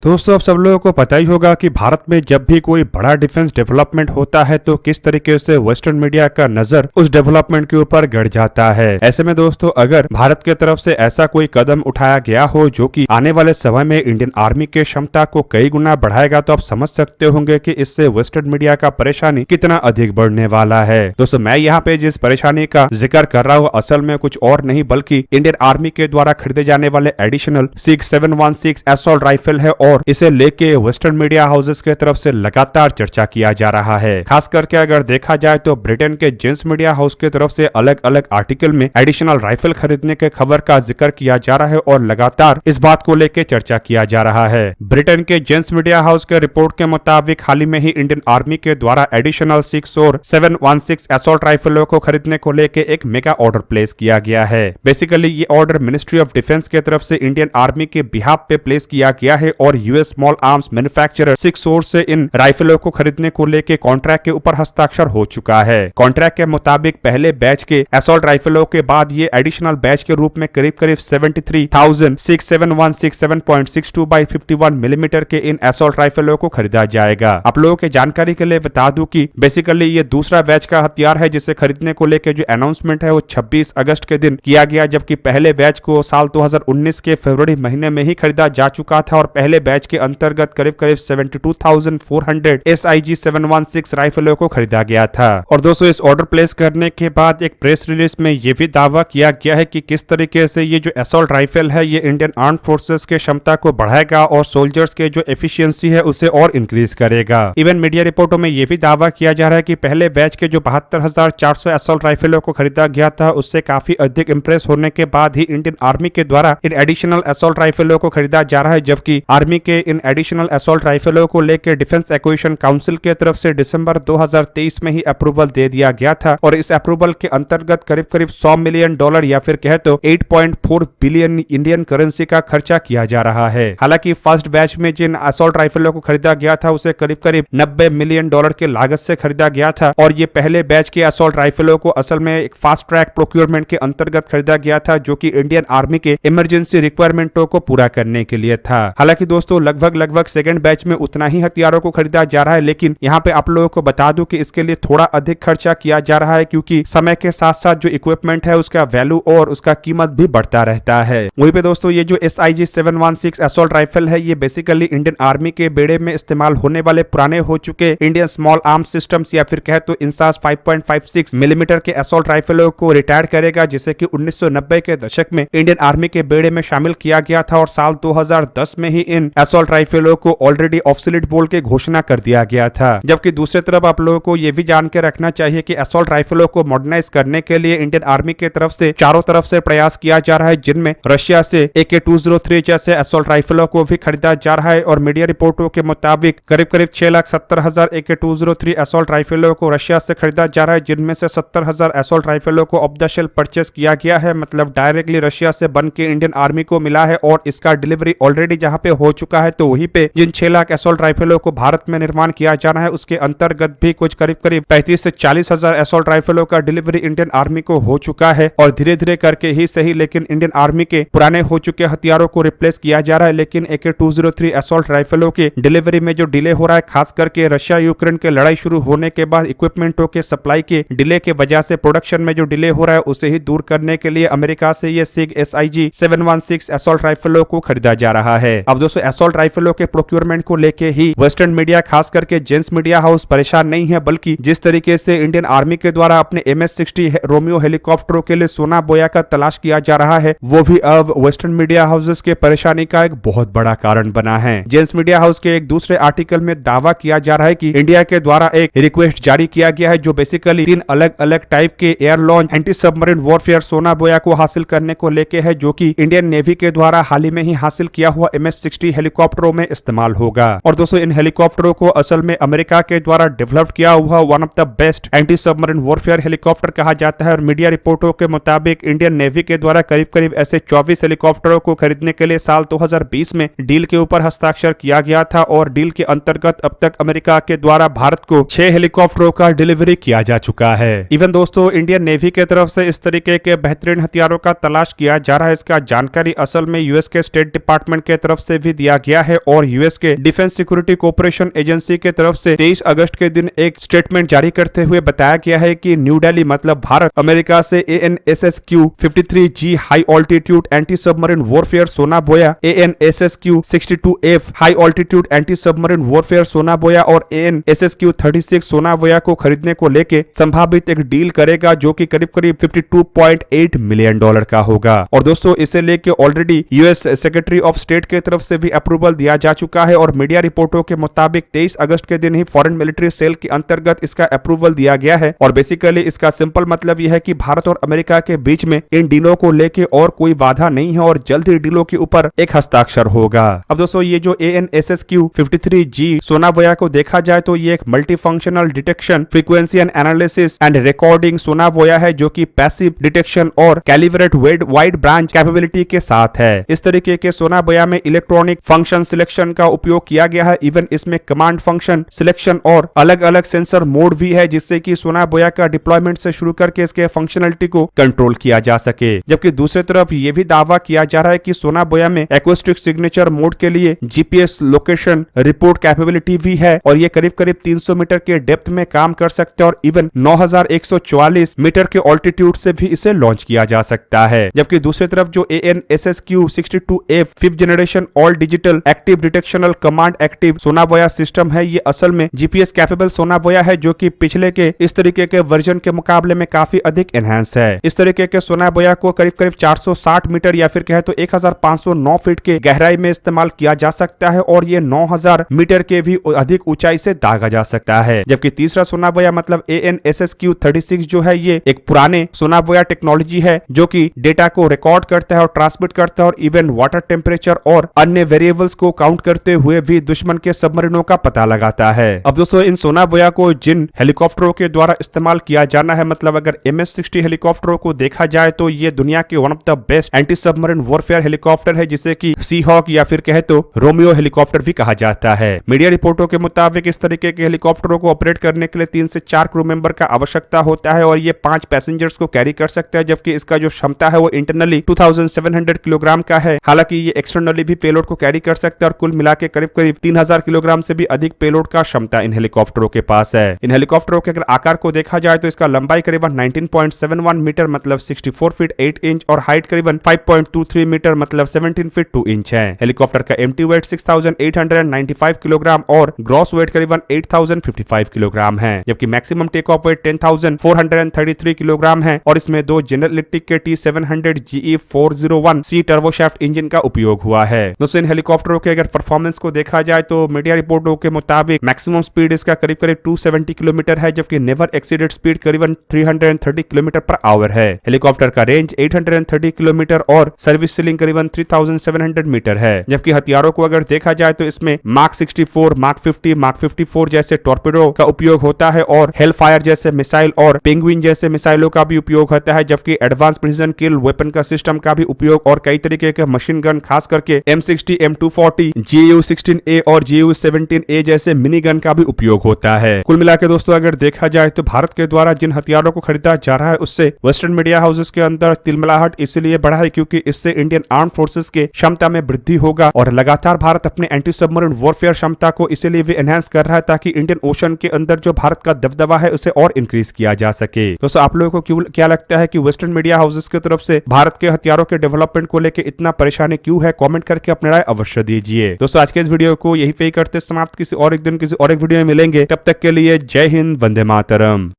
दोस्तों अब सब लोगों को पता ही होगा कि भारत में जब भी कोई बड़ा डिफेंस डेवलपमेंट होता है तो किस तरीके से वेस्टर्न मीडिया का नजर उस डेवलपमेंट के ऊपर गड़ जाता है। ऐसे में दोस्तों अगर भारत की तरफ से ऐसा कोई कदम उठाया गया हो जो कि आने वाले समय में इंडियन आर्मी के क्षमता को कई गुना बढ़ाएगा तो आप समझ सकते होंगे कि इससे वेस्टर्न मीडिया का परेशानी कितना अधिक बढ़ने वाला है। दोस्तों मैं यहाँ पे जिस परेशानी का जिक्र कर रहा हूँ असल में कुछ और नहीं बल्कि इंडियन आर्मी के द्वारा खरीदे जाने वाले एडिशनल SIG 716 असॉल्ट राइफल है और इसे लेके वेस्टर्न मीडिया हाउसेस के तरफ से लगातार चर्चा किया जा रहा है। खास करके अगर देखा जाए तो ब्रिटेन के जेंस मीडिया हाउस की तरफ से अलग अलग आर्टिकल में एडिशनल राइफल खरीदने के खबर का जिक्र किया जा रहा है और लगातार इस बात को लेकर चर्चा किया जा रहा है। ब्रिटेन के जेंस मीडिया हाउस के रिपोर्ट के मुताबिक हाल ही में ही इंडियन आर्मी के द्वारा एडिशनल 6 और 716 असॉल्ट राइफलों को खरीदने को लेकर एक मेगा ऑर्डर प्लेस किया गया है। बेसिकली ये ऑर्डर मिनिस्ट्री ऑफ डिफेंस की तरफ से इंडियन आर्मी के बिहाफ पे प्लेस किया गया है और US small arms manufacturer 6 source से इन राइफलों को खरीदने को लेकर कॉन्ट्रैक्ट के ऊपर हस्ताक्षर हो चुका है। कॉन्ट्रैक्ट के मुताबिक पहले बैच के असॉल्ट राइफलों के बाद ये एडिशनल बैच के रूप में करीब 73,6716 बाई 51 मिलीमीटर के इन असॉल्ट राइफलों को खरीदा जाएगा। आप लोगों के जानकारी के लिए बता दूं कि बेसिकली ये दूसरा बैच का हथियार है जिसे खरीदने को लेकर जो अनाउंसमेंट है वो 26 अगस्त के दिन किया गया, जबकि पहले बैच को साल 2019 के फरवरी महीने में ही खरीदा जा चुका था और पहले बैच के अंतर्गत करीब 72,400 SIG 716 राइफलों को खरीदा गया था। और दोस्तों इस ऑर्डर प्लेस करने के बाद एक प्रेस रिलीज में यह भी दावा किया गया है कि किस तरीके से ये जो असॉल्ट राइफल है ये इंडियन आर्म फोर्सेस के क्षमता को बढ़ाएगा और सोल्जर्स के जो एफिशिएंसी है उसे और इंक्रीज करेगा। इवन मीडिया रिपोर्टों में यह भी दावा किया जा रहा है कि पहले बैच के जो 72,400 असॉल्ट राइफलों को खरीदा गया था उससे काफी अधिक इंप्रेस होने के बाद ही इंडियन आर्मी के द्वारा इन एडिशनल असॉल्ट राइफलों को खरीदा जा रहा है, जबकि आर्मी के इन एडिशनल असॉल्ट राइफलों को लेकर डिफेंस एक्विजिशन काउंसिल के तरफ से दिसंबर 2023 में ही अप्रूवल दे दिया गया था और इस अप्रूवल के अंतर्गत करीब $100 मिलियन या फिर कहे तो 8.4 बिलियन इंडियन करेंसी का खर्चा किया जा रहा है। हालांकि फर्स्ट बैच में जिन असॉल्ट राइफलों को खरीदा गया था उसे करीब $90 मिलियन के लागत से खरीदा गया था और ये पहले बैच के असॉल्ट राइफलों को असल में एक फास्ट ट्रैक प्रोक्योरमेंट के अंतर्गत खरीदा गया था जो कि इंडियन आर्मी के इमरजेंसी रिक्वायरमेंटों को पूरा करने के लिए था। हालांकि दोस्तों लगभग सेकंड बैच में उतना ही हथियारों को खरीदा जा रहा है, लेकिन यहाँ पे आप लोगों को बता दूं कि इसके लिए थोड़ा अधिक खर्चा किया जा रहा है क्योंकि समय के साथ साथ जो इक्विपमेंट है उसका वैल्यू और उसका कीमत भी बढ़ता रहता है। वहीं पे दोस्तों ये जो SIG 716 असॉल्ट राइफल है ये बेसिकली इंडियन आर्मी के बेड़े में इस्तेमाल होने वाले पुराने हो चुके इंडियन स्मॉल आर्म सिस्टम्स या फिर कहे तो इंसास 5.56 मिलीमीटर के असॉल्ट राइफलों को रिटायर करेगा, जिसे कि 1990 के दशक में इंडियन आर्मी के बेड़े में शामिल किया गया था और साल 2010 में ही इन असॉल्ट राइफलों को ऑलरेडी ऑब्सोलीट बोल के घोषणा कर दिया गया था। जबकि दूसरी तरफ आप लोगों को यह भी जान के रखना चाहिए कि असॉल्ट राइफलों को मॉडर्नाइज करने के लिए इंडियन आर्मी की तरफ से चारों तरफ से प्रयास किया जा रहा है, जिनमें रशिया से AK-203 जैसे असॉल्ट राइफलों को भी खरीदा जा रहा है और मीडिया रिपोर्टों के मुताबिक करीब 6,70,000 AK-203 असॉल्ट राइफलों को रशिया से खरीदा जा रहा है, जिनमें से 70,000 असॉल्ट राइफलों को ऑफ द शेल्फ परचेस किया गया है, मतलब डायरेक्टली रशिया से बन के इंडियन आर्मी को मिला है और इसका डिलीवरी ऑलरेडी जहां पे हो चुका है। तो वहीं पे जिन 6 लाख असॉल्ट राइफलों को भारत में निर्माण किया जाना है उसके अंतर्गत भी कुछ करीब 35 से 40,000 असॉल्ट राइफलों का डिलीवरी इंडियन आर्मी को हो चुका है और धीरे धीरे करके ही सही लेकिन इंडियन आर्मी के पुराने हो चुके हथियारों को रिप्लेस किया जा रहा है। लेकिन AK-203 असॉल्ट राइफलों के डिलीवरी में जो डिले हो रहा है खास करके रशिया यूक्रेन के लड़ाई शुरू होने के बाद इक्विपमेंटों के सप्लाई के डिले के वजह से प्रोडक्शन में जो डिले हो रहा है उसे ही दूर करने के लिए अमेरिका से ये SIG 716 असॉल्ट राइफलों को खरीदा जा रहा है। अब दोस्तों असॉल्ट राइफलों के प्रोक्योरमेंट को लेके ही वेस्टर्न मीडिया खास करके जेंस मीडिया हाउस परेशान नहीं है, बल्कि जिस तरीके से इंडियन आर्मी के द्वारा अपने MS-60 रोमियो हेलीकॉप्टरों के लिए सोना बोया का तलाश किया जा रहा है वो भी अब वेस्टर्न मीडिया हाउसेस के परेशानी का एक बहुत बड़ा कारण बना है। जेंस मीडिया हाउस के एक दूसरे आर्टिकल में दावा किया जा रहा है कि इंडिया के द्वारा एक रिक्वेस्ट जारी किया गया है जो बेसिकली 3 अलग अलग टाइप के air launch anti submarine warfare सोना बोया को हासिल करने को लेके है, जो कि इंडियन नेवी के द्वारा हाल ही में ही हासिल किया हुआ MS-60 हेलीकॉप्टरों में इस्तेमाल होगा। और दोस्तों इन हेलीकॉप्टरों को असल में अमेरिका के द्वारा डेवलप किया हुआ one of the best anti submarine warfare helicopter कहा जाता है और मीडिया रिपोर्टों के मुताबिक इंडियन नेवी के द्वारा करीब ऐसे 24 हेलीकॉप्टरों को खरीदने के लिए साल 2020 में डील के ऊपर हस्ताक्षर किया गया था और डील के अंतर्गत अब तक अमेरिका के द्वारा भारत को 6 हेलीकॉप्टरों का डिलीवरी किया जा चुका है। इवन दोस्तों इंडियन नेवी के तरफ से इस तरीके के बेहतरीन हथियारों का तलाश किया जा रहा है, इसका जानकारी असल में यूएस के स्टेट डिपार्टमेंट के तरफ से भी दिया किया गया है और यूएस के डिफेंस सिक्योरिटी कोऑपरेशन एजेंसी के तरफ से 23 अगस्त के दिन एक स्टेटमेंट जारी करते हुए बताया गया है कि न्यू दिल्ली मतलब भारत अमेरिका से AN/ASSQ-53G high altitude anti submarine warfare सोना बोया, AN/ASSQ-62F high altitude anti submarine warfare सोना बोया और AN/ASSQ-36 सोना बोया को खरीदने को लेके संभावित एक डील करेगा जो कि करीब करीब $52.8 मिलियन का होगा। और दोस्तों इसे लेके already US secretary of state के तरफ से भी अप्रूवल दिया जा चुका है और मीडिया रिपोर्टों के मुताबिक 23 अगस्त के दिन ही फॉरेन मिलिट्री सेल के अंतर्गत इसका अप्रूवल दिया गया है। और बेसिकली इसका सिंपल मतलब यह है कि भारत और अमेरिका के बीच में इन डीलों को लेके और कोई बाधा नहीं है और जल्द ही डीलों के ऊपर एक हस्ताक्षर होगा। अब दोस्तों ये जो AN/ASSQ-53G सोना बोया को देखा जाए तो ये एक multi functional detection, frequency and analysis and recording सोना बोया है जो कि पैसिव डिटेक्शन और कैलिब्रेट वाइड ब्रांच कैपेबिलिटी के साथ है। इस तरीके के सोना बोया में इलेक्ट्रॉनिक फंक्शन सिलेक्शन का उपयोग किया गया है। इवन इसमें कमांड फंक्शन सिलेक्शन और अलग अलग सेंसर मोड भी है जिससे कि सोना बोया का डिप्लॉयमेंट से शुरू करके इसके फंक्शनलिटी को कंट्रोल किया जा सके। जबकि दूसरी तरफ ये भी दावा किया जा रहा है कि सोना बोया में एक्वेस्टिक सिग्नेचर मोड के लिए जीपीएस लोकेशन रिपोर्ट कैपेबिलिटी भी है और ये करीब करीब 300 मीटर के डेप्थ में काम कर सकते हैं और इवन 9144 मीटर के ऑल्टीट्यूड से भी इसे लॉन्च किया जा सकता है। जबकि दूसरी तरफ जो AN/ASSQ-62F 5th generation all digital active detectional command active sonobuoy system है, ये असल में जीपीएस कैपेबल सोना बोया है जो कि पिछले के इस तरीके के वर्जन के मुकाबले में काफी अधिक एनहांस है। इस तरीके के सोना बोया को करीब करीब 460 मीटर या फिर कहे तो 1509 फीट के गहराई में इस्तेमाल किया जा सकता है और ये 9000 मीटर के भी अधिक ऊंचाई से दागा जा सकता है। जबकि तीसरा सोना बोया मतलब AN/ASSQ-36 जो है ये एक पुराने सोना बोया टेक्नोलॉजी है जो कि डेटा को रिकॉर्ड करता है और ट्रांसमिट करता है और इवन वाटर टेम्परेचर और अन्य वेरिएबल्स को काउंट करते हुए भी दुश्मन के सबमरीनों का पता लगाता है। अब दोस्तों इन सोना बोया को जिन हेलीकॉप्टरों के द्वारा इस्तेमाल किया जाना है, मतलब अगर MS-60 हेलीकॉप्टरों को देखा जाए तो ये दुनिया के one of the best anti submarine warfare helicopter है जिसे कि सी हॉक या फिर कहे तो रोमियो हेलीकॉप्टर भी कहा जाता है। मीडिया रिपोर्टों के मुताबिक इस तरीके के हेलीकॉप्टरों को ऑपरेट करने के लिए 3 से 4 क्रू मेंबर का आवश्यकता होता है और ये 5 पैसेंजर्स को कैरी कर सकता है। जबकि इसका जो क्षमता है वो इंटरनली 2700 किलोग्राम का है, हालांकि ये एक्सटर्नली भी पेलोड को कैरी कर सकता है और कुल मिला के करीब करीब 3000 किलोग्राम से भी अधिक पेलोड का क्षमता इन हेलीकॉप्टरों के पास है। इन हेलीकॉप्टरों के अगर आकार को देखा जाए तो इसका लंबाई करीबन 19.71 मीटर मतलब 64 फीट 8 इंच और हाइट करीबन 5.23 मीटर मतलब 17 फीट 2 इंच है। हेलीकॉप्टर का एम्प्टी वेट 6895 किलोग्राम और ग्रॉस वेट करीबन 8055 किलोग्राम है। जबकि maximum take off weight 10433 kilogram है और इसमें 2 जनरल इलेक्ट्रिक के T700 GE401C टर्बोशाफ्ट इंजन का उपयोग हुआ है। दोस्तों इन हेलीकॉप्टरों के अगर परफॉर्मेंस को देखा जाए तो मीडिया रिपोर्टों के मुताबिक मैक्सिमम स्पीड इसका करीब करीब 270 किलोमीटर है, जबकि नेवर एक्सीडेड स्पीड करीबन 330 किलोमीटर पर आवर है। हेलीकॉप्टर का रेंज 830 किलोमीटर और सर्विस सीलिंग करीबन 3700 मीटर है। जबकि हथियारों को अगर देखा जाए तो इसमें मार्क 64, मार्क 50, मार्क 54 जैसे टॉर्पेडो का उपयोग होता है और हेल फायर जैसे मिसाइल और पेंगुइन जैसे मिसाइलों का भी उपयोग होता है। जबकि एडवांस प्रिसिजन किल वेपन का सिस्टम का भी उपयोग और कई तरीके के मशीन गन खास करके M60, M240, GU-16A और GU-17A जैसे मिनी गन का भी उपयोग होता है। कुल मिला के दोस्तों अगर देखा जाए तो भारत के द्वारा जिन हथियारों को खरीदा जा रहा है उससे वेस्टर्न मीडिया हाउसेस के अंदर तिलमिलाहट इसलिए बढ़ा है क्योंकि इससे इंडियन आर्म फोर्सेस के क्षमता में वृद्धि होगा और लगातार भारत अपने एंटी सबमरीन वॉरफेयर क्षमता को इसलिए भी एनहांस कर रहा है ताकि इंडियन ओशन के अंदर जो भारत का दबदबा है उसे और इंक्रीज किया जा सके। दोस्तों आप लोगों को क्या लगता है कि वेस्टर्न मीडिया हाउसेस की तरफ से भारत के हथियारों के डेवलपमेंट को लेकर इतना परेशानी क्यों है? कमेंट करके अपनी राय अवश्य दीजिए। दोस्तों आज के इस वीडियो को यही पे करते समाप्त, किसी और एक दिन किसी और एक वीडियो में मिलेंगे। तब तक के लिए जय हिंद, वंदे मातरम।